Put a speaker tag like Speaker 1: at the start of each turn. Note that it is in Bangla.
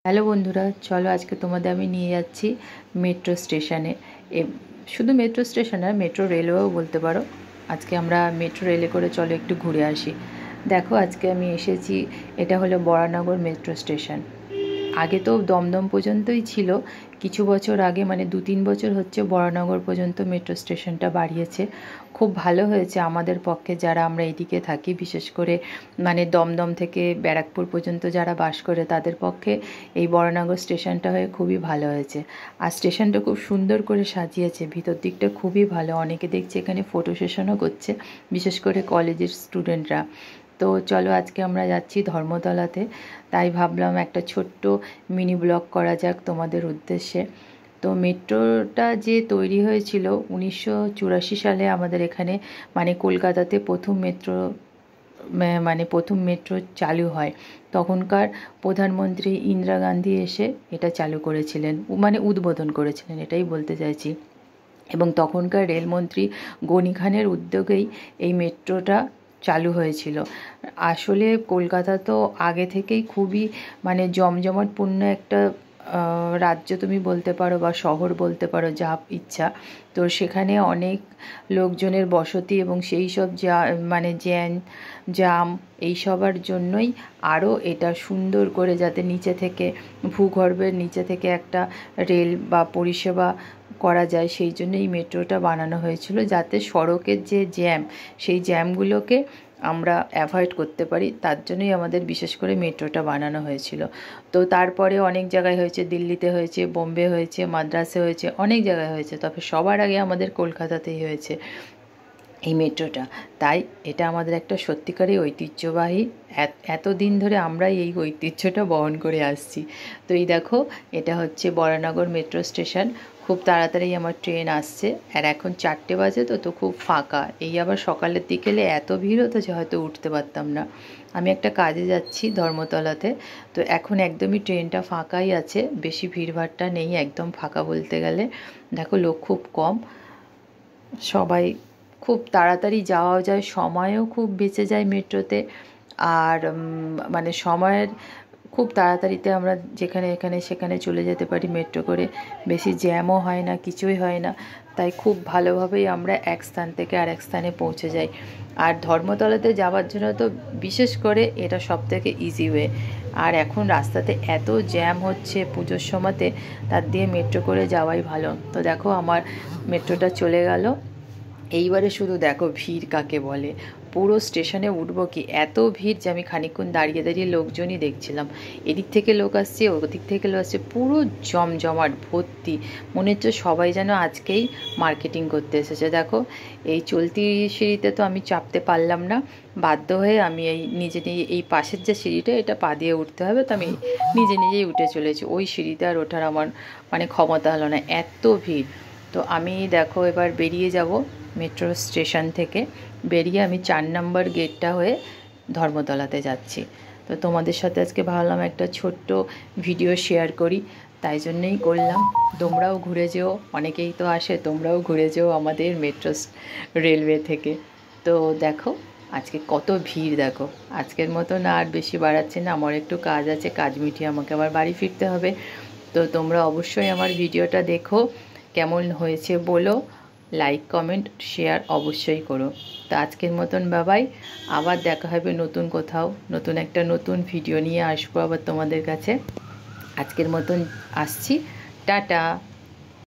Speaker 1: হ্যালো বন্ধুরা, চলো আজকে তোমাদের আমি নিয়ে যাচ্ছি মেট্রো স্টেশনে। শুধু মেট্রো স্টেশন আর মেট্রো রেলওয়েও বলতে পারো। আজকে আমরা মেট্রো রেলে করে চলো একটু ঘুরে আসি। দেখো, আজকে আমি এসেছি, এটা হলো বরানগর মেট্রো স্টেশন। আগে তো দমদম পর্যন্তই ছিল, কিছু বছর আগে মানে 2-3 বছর হচ্ছে বরানগর পর্যন্ত মেট্রো স্টেশনটা বাড়িয়েছে। খুব ভালো হয়েছে আমাদের পক্ষে, যারা আমরা এদিকে থাকি, বিশেষ করে মানে দমদম থেকে ব্যারাকপুর পর্যন্ত যারা বাস করে তাদের পক্ষে এই বরানগর স্টেশনটা হয়ে খুবই ভালো হয়েছে। আর স্টেশনটা খুব সুন্দর করে সাজিয়েছে, ভিতর দিকটা খুবই ভালো। অনেকে দেখছি এখানে ফটো সেশনও করছে, বিশেষ করে কলেজের স্টুডেন্টরা। তো চলো, আজকে আমরা যাচ্ছি ধর্মতলাতে, তাই ভাবলাম একটা ছোট্ট মিনি ব্লগ করা যাক তোমাদের উদ্দেশ্যে। তো মেট্রোটা যে তৈরি হয়েছিল 1984 সালে আমাদের এখানে, মানে কলকাতাতে প্রথম মেট্রো চালু হয়। তখনকার প্রধানমন্ত্রী ইন্দিরা গান্ধী এসে এটা চালু করেছিলেন, মানে উদ্বোধন করেছিলেন, এটাই বলতে চাইছি। এবং তখনকার রেলমন্ত্রী গনি খানের উদ্যোগেই এই মেট্রোটা চালু হয়েছিল। আসলে কলকাতা তো আগে থেকেই খুবই মানে জমজমাটপূর্ণ একটা রাজ্য তুমি বলতে পারো, বা শহর বলতে পারো, যা ইচ্ছা। তো সেখানে অনেক লোকজনের বসতি, এবং সেই সব মানে জাম এই সবার জন্যই আরও এটা সুন্দর করে, যাতে নিচে থেকে ভূগর্ভের নিচে থেকে একটা রেল বা পরিষেবা করা যায়, সেই জন্য এই মেট্রোটা বানানো হয়েছিল, যাতে সড়কের যে জ্যাম, সেই জ্যামগুলোকে আমরা অ্যাভয়েড করতে পারি। তার জন্যই আমাদের বিশেষ করে মেট্রোটা বানানো হয়েছিল। তো তারপরে অনেক জায়গায় হয়েছে, দিল্লিতে হয়েছে, বোম্বে হয়েছে, মাদ্রাসে হয়েছে, অনেক জায়গায় হয়েছে, তবে সবার আগে আমাদের কলকাতাতেই হয়েছে এই মেট্রোটা। তাই এটা আমাদের একটা সত্যিকারই ঐতিহ্যবাহী, এতদিন ধরে আমরাই এই ঐতিহ্যটা বহন করে আসছি। তো এই দেখো, এটা হচ্ছে বরানগর মেট্রো স্টেশন। খুব তাড়াতাড়ি আমার ট্রেন আসছে, আর এখন 4টে বাজে, তো খুব ফাঁকা। এই আবার সকালের দিকে এলে এত ভিড় হতো যে হয়তো উঠতে পারতাম না। আমি একটা কাজে যাচ্ছি ধর্মতলাতে, তো এখন একদমই ট্রেনটা ফাঁকাই আছে, বেশি ভিড়ভাড়টা নেই, একদম ফাঁকা বলতে গেলে। দেখো, লোক খুব কম, সবাই খুব তাড়াতাড়ি যাওয়াও যায়, সময়ও খুব বেঁচে যায় মেট্রোতে। আর মানে সময়ের খুব তাড়াতাড়িতে আমরা যেখানে এখানে সেখানে চলে যেতে পারি মেট্রো করে, বেশি জ্যামও হয় না, কিছুই হয় না। তাই খুব ভালোভাবেই আমরা এক স্থান থেকে আরেক স্থানে পৌঁছে যাই। আর ধর্মতলাতে যাওয়ার জন্য তো বিশেষ করে এটা সবথেকে ইজি ওয়ে। আর এখন রাস্তাতে এত জ্যাম হচ্ছে পুজোর সময়তে, তার দিয়ে মেট্রো করে যাওয়াই ভালো। তো দেখো, আমার মেট্রোটা চলে গেল। এইবারে শুধু দেখো ভিড় কাকে বলে। পুরো স্টেশনে উঠবো কি এত ভিড় যে আমি খানিকক্ষণ দাঁড়িয়ে দাঁড়িয়ে লোকজনই দেখছিলাম। এদিক থেকে লোক আসছে, ওদিক থেকে লোক আসছে, পুরো জমজমাট ভর্তি। মনে হচ্ছে সবাই যেন আজকেই মার্কেটিং করতে এসেছে। দেখো, এই চলতি সিঁড়িতে তো আমি চাপতে পারলাম না, বাধ্য হয়ে আমি নিজে এই পাশের যে সিঁড়িটা, এটা পা দিয়ে উঠতে হবে, তো আমি নিজেই উঠে চলেছি। ওই সিঁড়িতে আর ওঠার আমার মানে ক্ষমতা হলো না, এত ভিড়। তো আমি দেখো এবার বেরিয়ে যাব মেট্রো স্টেশন থেকে। বেরিয়ে আমি 4 নম্বর গেটটা হয়ে ধর্মতলাতে যাচ্ছি। তো তোমাদের সাথে আজকে ভাবলাম একটা ছোট্ট ভিডিও শেয়ার করি, তাই জন্যই করলাম। তোমরাও ঘুরে যেও, অনেকেই তো আসে, তোমরাও ঘুরে যেও আমাদের মেট্রো রেলওয়ে থেকে। তো দেখো আজকে কত ভিড়, দেখো। আজকের মতো না আর বেশি বাড়াচ্ছে না, আমার একটু কাজ আছে, কাজ মিটিয়ে আমাকে আবার বাড়ি ফিরতে হবে। তো তোমরা অবশ্যই আমার ভিডিওটা দেখো, কেমন হয়েছে বলো, লাইক কমেন্ট শেয়ার অবশ্যই করো। তো আজকের মতন বাবাই, আবার দেখা হবে নতুন কোথাও, নতুন ভিডিও নিয়ে আসবো আবার তোমাদের কাছে। আজকের মতন আসছি, টাটা।